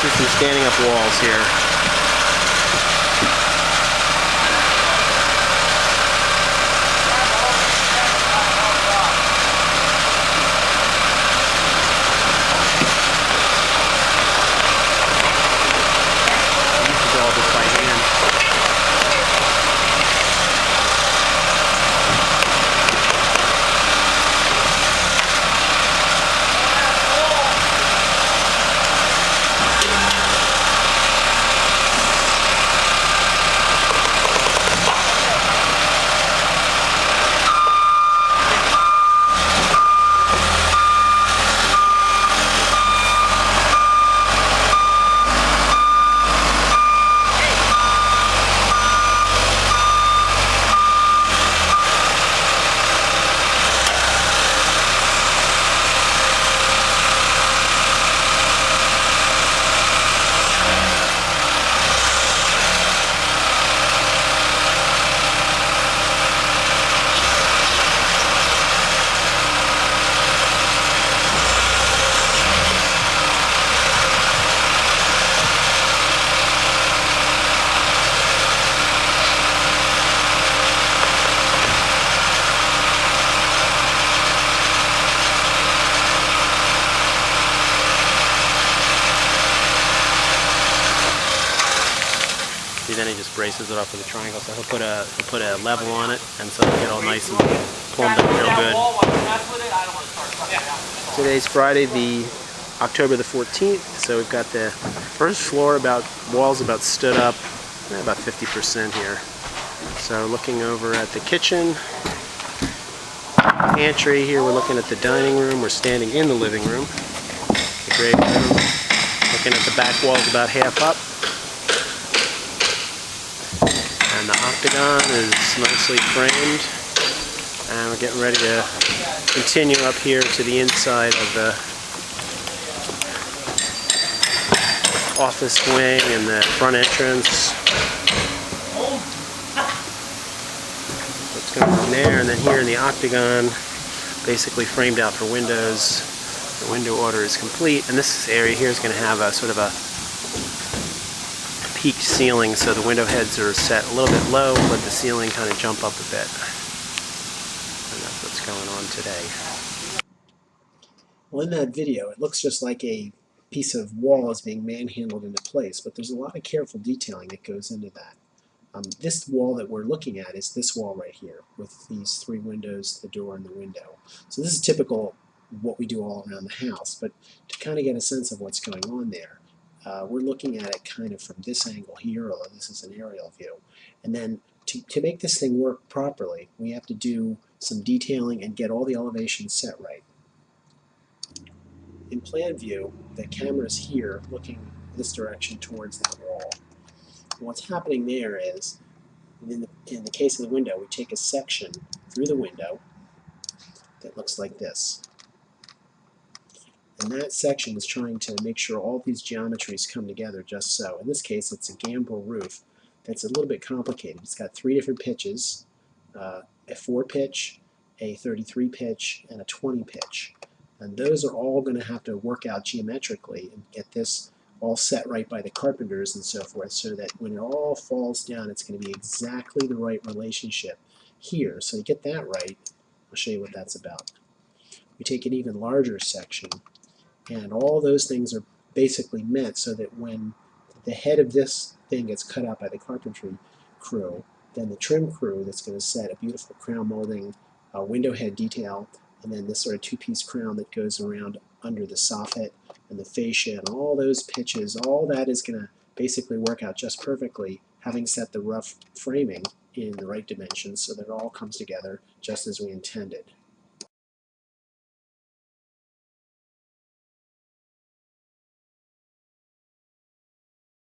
do some standing up walls here. This is all just by hand. Then he just braces it up with a triangle, so he'll put a level on it, and so it'll get all nice and plumbed up real good. Today's Friday, the October the 14th, so we've got the first floor walls about stood up, about 50% here. So looking over at the kitchen, pantry here, we're looking at the dining room, we're standing in the living room, the great room, looking at the back walls about half up. And the octagon is nicely framed, and we're getting ready to continue up here to the inside of the office wing and the front entrance. Let's go from there, and then here in the octagon, basically framed out for windows. The window order is complete, and this area here is going to have a sort of a peaked ceiling, so the window heads are set a little bit low, let the ceiling kind of jump up a bit. And that's what's going on today. Well, in that video, it looks just like a piece of wall is being manhandled into place, but there's a lot of careful detailing that goes into that. This wall that we're looking at is this wall right here, with these three windows, the door, and the window. So this is typical of what we do all around the house, but to kind of get a sense of what's going on there, we're looking at it kind of from this angle here, although this is an aerial view. And then to make this thing work properly, we have to do some detailing and get all the elevations set right. In plan view, the camera is here looking this direction towards that wall. And what's happening there is, in the case of the window, we take a section through the window that looks like this. And that section is trying to make sure all these geometries come together just so. In this case, it's a gambrel roof that's a little bit complicated. It's got three different pitches, a 4 pitch, a 33 pitch, and a 20 pitch. And those are all going to have to work out geometrically and get this all set right by the carpenters and so forth, so that when it all falls down, it's going to be exactly the right relationship here. So to get that right, I'll show you what that's about. We take an even larger section, and all those things are basically meant so that when the head of this thing gets cut out by the carpentry crew, then the trim crew that's going to set a beautiful crown molding, window head detail, and then this sort of two-piece crown that goes around under the soffit and the fascia and all those pitches, all that is going to basically work out just perfectly, having set the rough framing in the right dimensions so that it all comes together just as we intended.